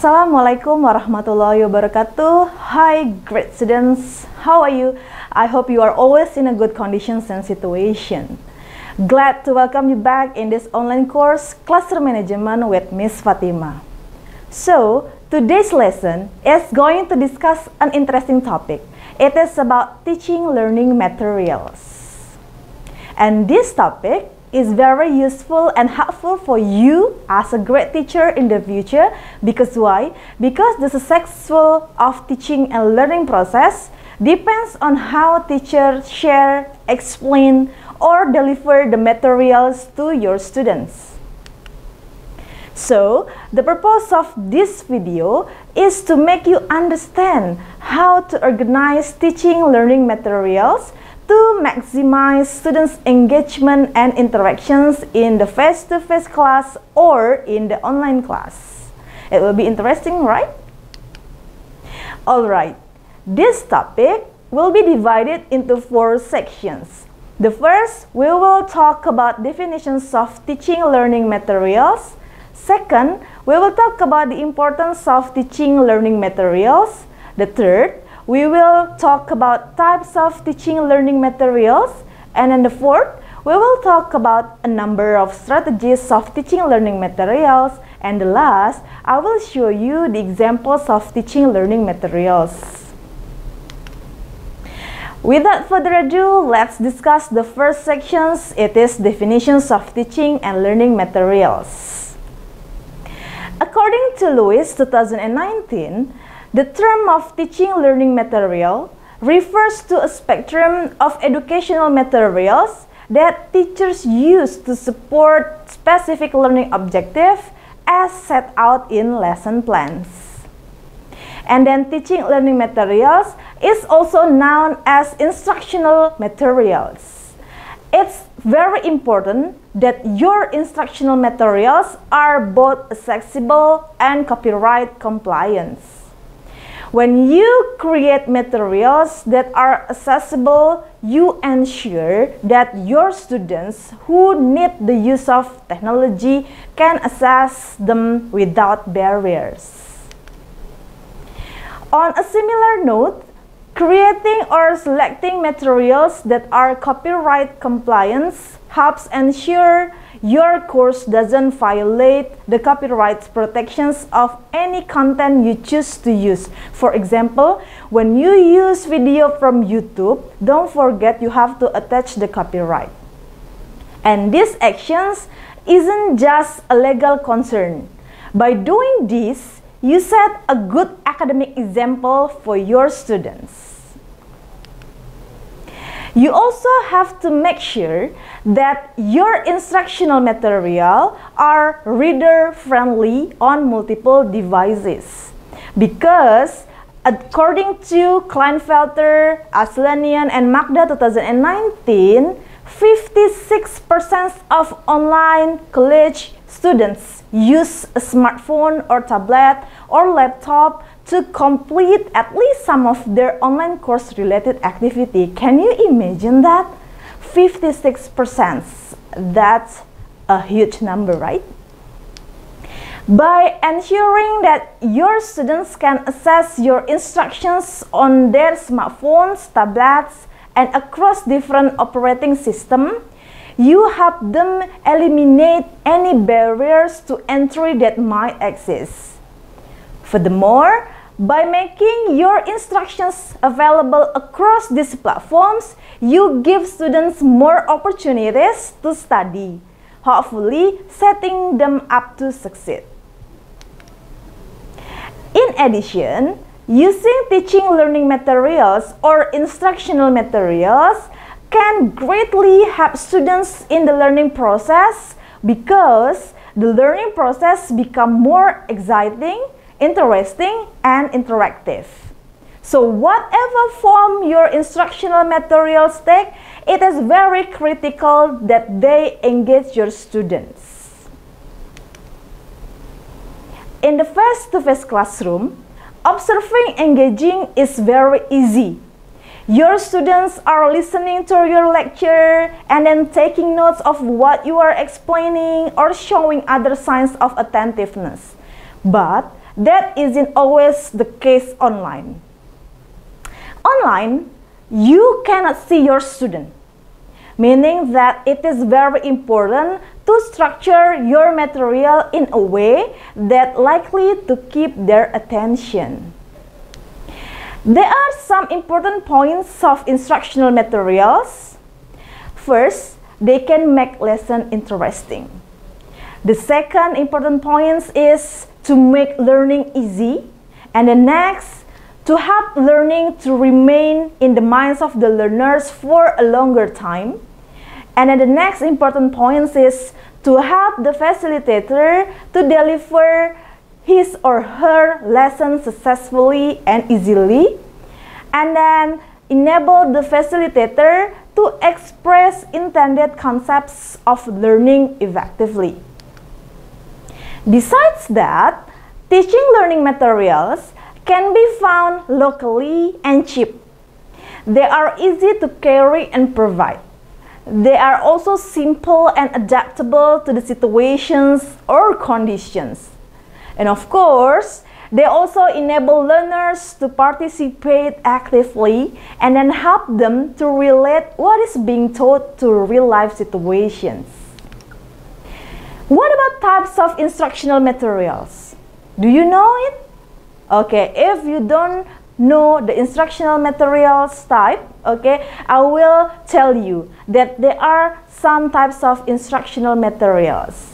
Assalamualaikum warahmatullahi wabarakatuh. Hi great students, how are you? I hope you are always in a good conditions and situation. Glad to welcome you back in this online course, Classroom Management with Miss Fatima. So, today's lesson is going to discuss an interesting topic. It is about teaching learning materials. And this topic is very useful and helpful for you as a great teacher in the future. Because why? Because the successful of teaching and learning process depends on how teachers share, explain, or deliver the materials to your students. So, the purpose of this video is to make you understand how to organize teaching learning materials to maximize students' engagement and interactions in the face-to-face class or in the online class. It will be interesting, right? Alright, this topic will be divided into 4 sections. The first, we will talk about definitions of teaching learning materials. Second, we will talk about the importance of teaching learning materials. The third, we will talk about types of teaching learning materials. And then the fourth, we will talk about a number of strategies of teaching learning materials. And the last, I will show you the examples of teaching learning materials. Without further ado, let's discuss the first sections. It is definitions of teaching and learning materials. According to Lewis 2019, the term of teaching learning material refers to a spectrum of educational materials that teachers use to support specific learning objectives as set out in lesson plans. And then teaching learning materials is also known as instructional materials. It's very important that your instructional materials are both accessible and copyright compliant. When you create materials that are accessible, you ensure that your students who need the use of technology can access them without barriers. On a similar note, creating or selecting materials that are copyright compliant helps ensure your course doesn't violate the copyright protections of any content you choose to use. For example, when you use video from YouTube, don't forget you have to attach the copyright. And these actions isn't just a legal concern. By doing this, you set a good academic example for your students. You also have to make sure that your instructional material are reader-friendly on multiple devices. Because according to Kleinfelter, Aslanian, and Magda 2019, 56% of online college students use a smartphone or tablet or laptop to complete at least some of their online course related activity. Can you imagine that? 56%. That's a huge number, right? By ensuring that your students can access your instructions on their smartphones, tablets, and across different operating systems, you help them eliminate any barriers to entry that might exist. Furthermore, by making your instructions available across these platforms, you give students more opportunities to study, hopefully setting them up to succeed. In addition, using teaching learning materials or instructional materials can greatly help students in the learning process because the learning process becomes more exciting, interesting, and interactive. So whatever form your instructional materials take, it is very critical that they engage your students. In the face-to-face classroom, observing engaging is very easy. Your students are listening to your lecture and then taking notes of what you are explaining or showing other signs of attentiveness. But that isn't always the case online. Online, you cannot see your student, meaning that it is very important to structure your material in a way that likely to keep their attention. There are some important points of instructional materials. First, they can make lesson interesting. The second important point is to make learning easy. And the next, to help learning to remain in the minds of the learners for a longer time. And then the next important point is to help the facilitator to deliver his or her lesson successfully and easily, and then enable the facilitator to express intended concepts of learning effectively. Besides that, teaching learning materials can be found locally and cheap. They are easy to carry and provide. They are also simple and adaptable to the situations or conditions. And of course, they also enable learners to participate actively and then help them to relate what is being taught to real-life situations. What about types of instructional materials? Do you know it? Okay, if you don't know the instructional materials type, okay, I will tell you that there are some types of instructional materials.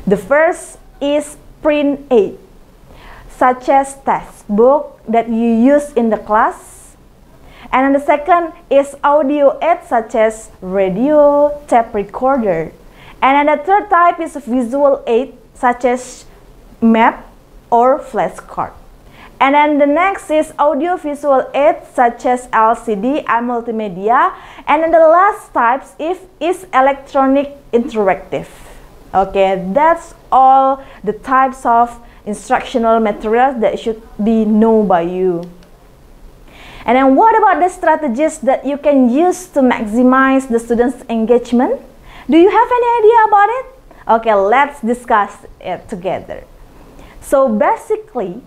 The first is print aid, such as textbook that you use in the class. And then the second is audio aid, such as radio, tape recorder. And then the third type is visual aid, such as map or flashcard. And then the next is audio-visual aid, such as LCD and multimedia. And then the last type is electronic interactive. Okay, that's all the types of instructional materials that should be known by you. And then what about the strategies that you can use to maximize the students' engagement? Do you have any idea about it? Okay, let's discuss it together. So basically,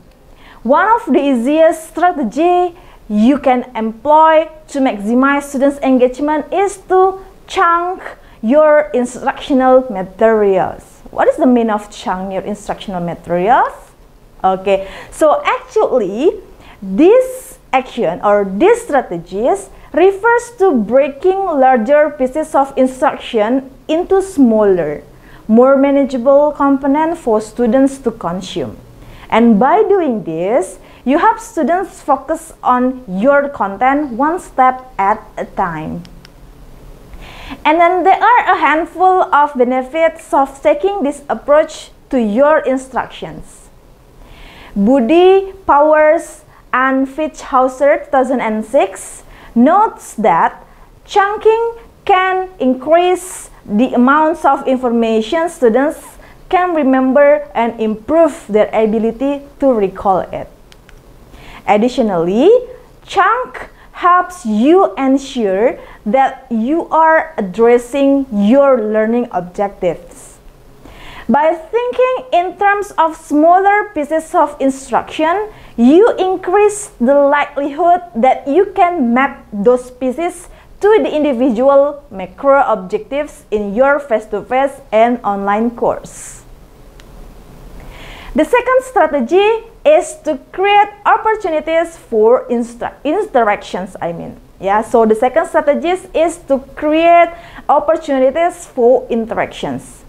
one of the easiest strategy you can employ to maximize students' engagement is to chunk your instructional materials. What is the meaning of chunk your instructional materials? Okay, so actually, this action or this strategies refers to breaking larger pieces of instruction into smaller, more manageable components for students to consume. And by doing this, you help students focus on your content one step at a time. And then there are a handful of benefits of taking this approach to your instructions. Buddy Powers and Fitzhauser 2006 notes that chunking can increase the amounts of information students can remember and improve their ability to recall it. Additionally, chunk helps you ensure that you are addressing your learning objectives. By thinking in terms of smaller pieces of instruction, you increase the likelihood that you can map those pieces to the individual macro objectives in your face-to-face and online course. The second strategy is to create opportunities for interactions, So the second strategy is to create opportunities for interactions.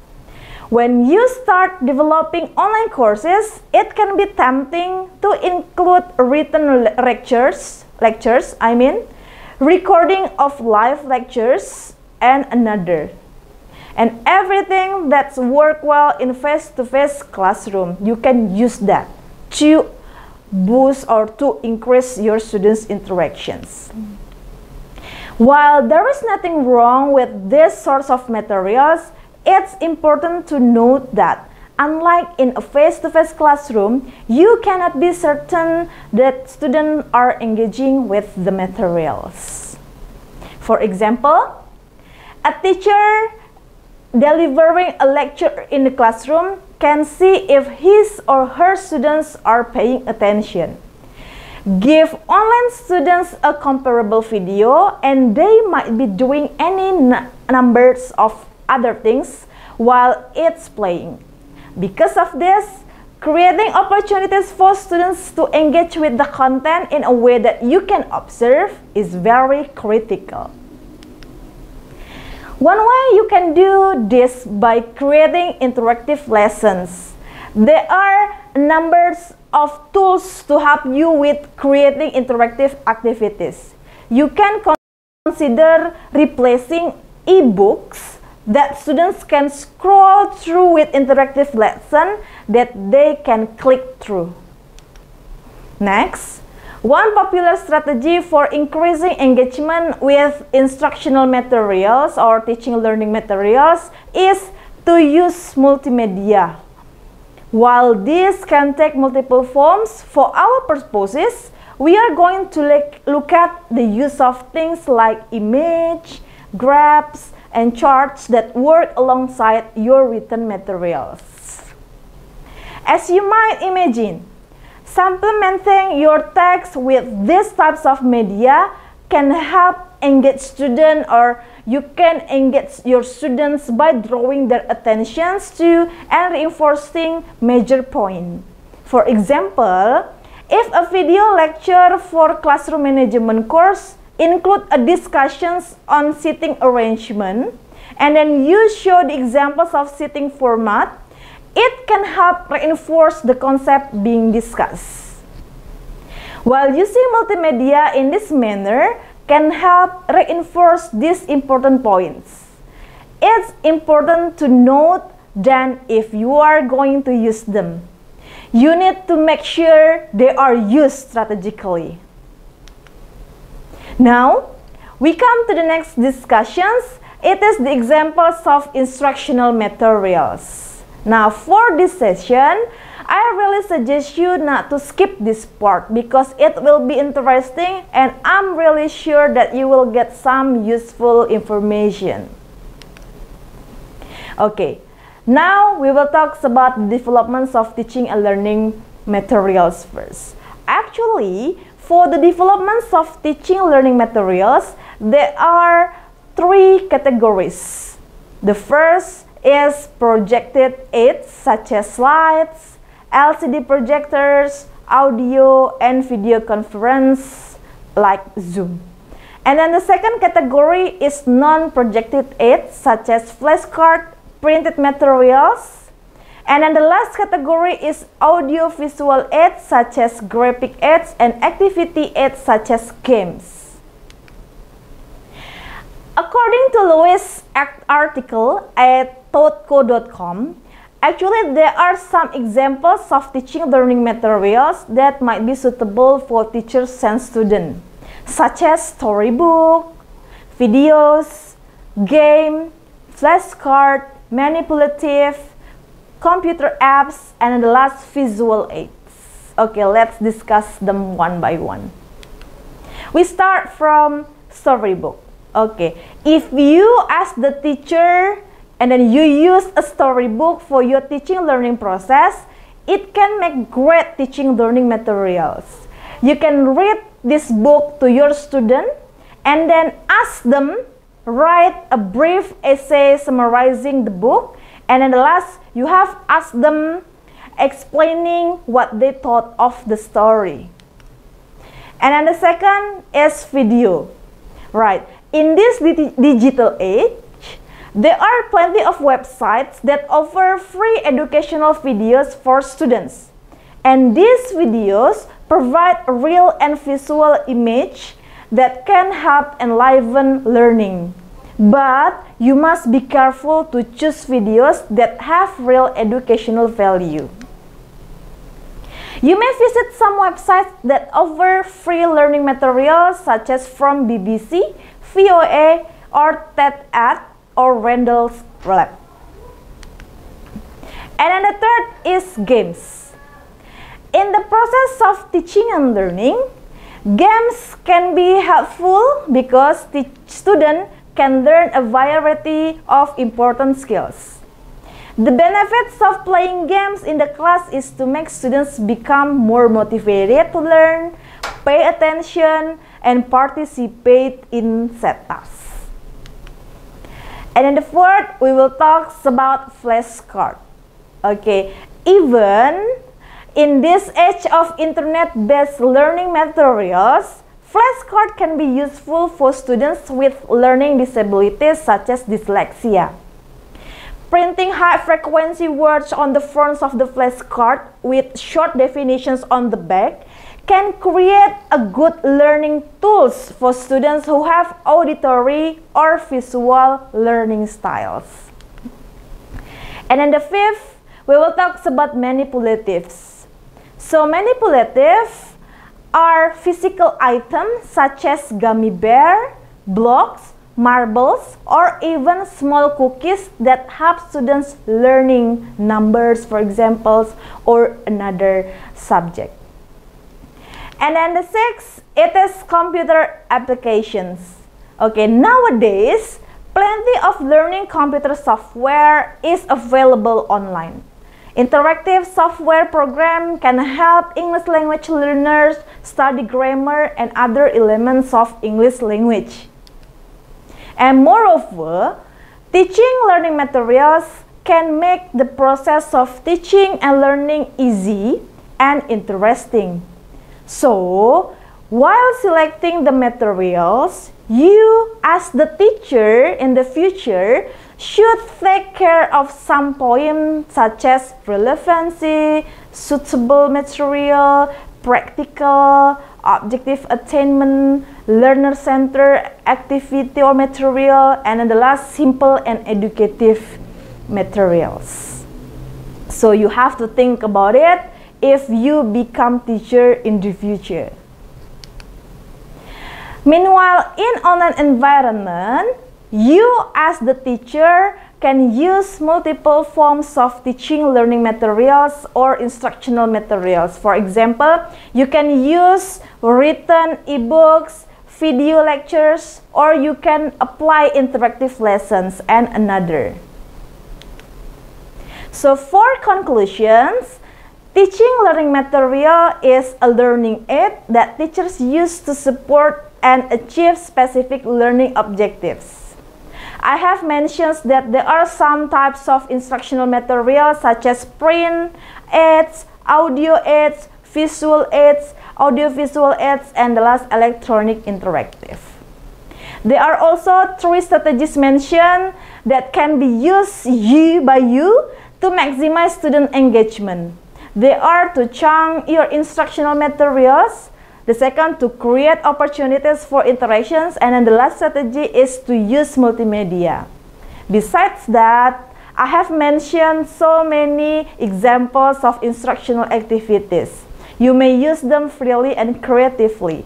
When you start developing online courses, it can be tempting to include written lectures, recording of live lectures, and another. And everything that's worked well in face-to-face classroom, you can use that to boost or to increase your students' interactions. While there is nothing wrong with this sorts of materials, it's important to note that unlike in a face-to-face classroom, you cannot be certain that students are engaging with the materials. For example, a teacher delivering a lecture in the classroom can see if his or her students are paying attention. Give online students a comparable video and they might be doing any numbers of other things while it's playing. Because of this, creating opportunities for students to engage with the content in a way that you can observe is very critical. One way you can do this by creating interactive lessons. There are numbers of tools to help you with creating interactive activities. You can consider replacing e-books that students can scroll through with interactive lesson that they can click through. Next, one popular strategy for increasing engagement with instructional materials or teaching learning materials is to use multimedia. While this can take multiple forms, for our purposes, we are going to look at the use of things like image, graphs, and charts that work alongside your written materials. As you might imagine, supplementing your text with these types of media can help engage students, or you can engage your students by drawing their attentions to and reinforcing major points. For example, if a video lecture for classroom management course include a discussions on seating arrangement, and then you show the examples of seating format, it can help reinforce the concept being discussed. While using multimedia in this manner can help reinforce these important points, it's important to note that if you are going to use them, you need to make sure they are used strategically. Now, we come to the next discussions. It is the examples of instructional materials. Now, for this session, I really suggest you not to skip this part because it will be interesting and I'm really sure that you will get some useful information. Okay, now we will talk about the developments of teaching and learning materials first. Actually, for the developments of teaching and learning materials, there are three categories. The first is projected aids such as slides, LCD projectors, audio and video conference like Zoom. And then the second category is non-projected aids such as flashcard, printed materials. And then the last category is audio-visual aids such as graphic aids and activity aids such as games. According to Lewis' article at thoughtco.com, actually there are some examples of teaching learning materials that might be suitable for teachers and students, such as storybook, videos, game, flashcard, manipulative, computer apps, and the last visual aids. Okay, let's discuss them one by one. We start from storybook. Okay, if you ask the teacher and then you use a storybook for your teaching learning process, it can make great teaching learning materials. You can read this book to your student and then ask them write a brief essay summarizing the book, and then the last you have asked them explaining what they thought of the story. And then the second is video. Right, in this digital age, there are plenty of websites that offer free educational videos for students. And these videos provide real and visual image that can help enliven learning. But you must be careful to choose videos that have real educational value. You may visit some websites that offer free learning materials such as from BBC, VOA, or TED-Ed, or Randall's Lab. And then the third is games. In the process of teaching and learning, games can be helpful because the student can learn a variety of important skills. The benefits of playing games in the class is to make students become more motivated to learn, pay attention, and participate in set tasks. And in the fourth, we will talk about flashcard. Okay, even in this age of internet-based learning materials, flashcard can be useful for students with learning disabilities such as dyslexia. Printing high-frequency words on the fronts of the flashcard with short definitions on the back can create a good learning tools for students who have auditory or visual learning styles. And in the fifth, we will talk about manipulatives. So manipulative are physical items such as gummy bear, blocks, marbles, or even small cookies that help students learning numbers, for example, or another subject. And then the sixth, it is computer applications. Okay, nowadays, plenty of learning computer software is available online. Interactive software program can help English language learners study grammar and other elements of English language. And moreover, teaching learning materials can make the process of teaching and learning easy and interesting. So, while selecting the materials, you as the teacher in the future should take care of some points such as relevancy, suitable material, practical, objective attainment, learner-centered activity or material, and then the last, simple and educative materials. So you have to think about it if you become teacher in the future. Meanwhile, in online environment, you as the teacher can use multiple forms of teaching learning materials or instructional materials. For example, you can use written ebooks, video lectures, or you can apply interactive lessons and another. So for conclusions, teaching learning material is a learning aid that teachers use to support and achieve specific learning objectives. I have mentioned that there are some types of instructional materials such as print aids, audio aids, visual aids, audiovisual aids, and the last, electronic interactive. There are also 3 strategies mentioned that can be used by you to maximize student engagement. They are to chunk your instructional materials, the second, to create opportunities for interactions, and then the last strategy is to use multimedia. Besides that, I have mentioned so many examples of instructional activities. You may use them freely and creatively.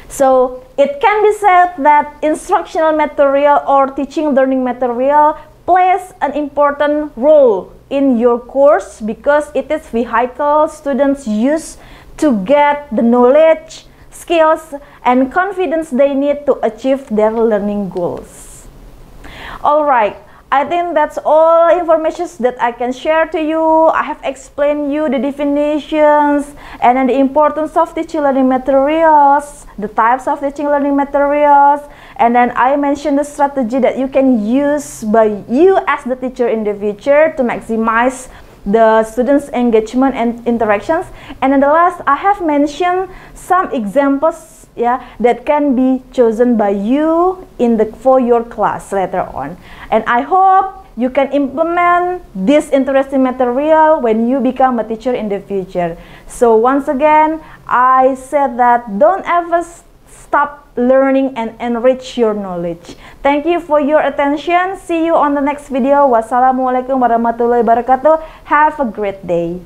So, it can be said that instructional material or teaching learning material plays an important role in your course because it is vehicle students use to get the knowledge, skills, and confidence they need to achieve their learning goals. Alright, I think that's all information that I can share to you. I have explained you the definitions and then the importance of teaching learning materials, the types of teaching learning materials, and then I mentioned the strategy that you can use by you as the teacher in the future to maximize the students' engagement and interactions. And then the last, I have mentioned some examples that can be chosen by you for your class later on. And I hope you can implement this interesting material when you become a teacher in the future. So once again, I said that don't ever stop learning and enrich your knowledge. Thank you for your attention. See you on the next video. Wassalamualaikum warahmatullahi wabarakatuh. Have a great day.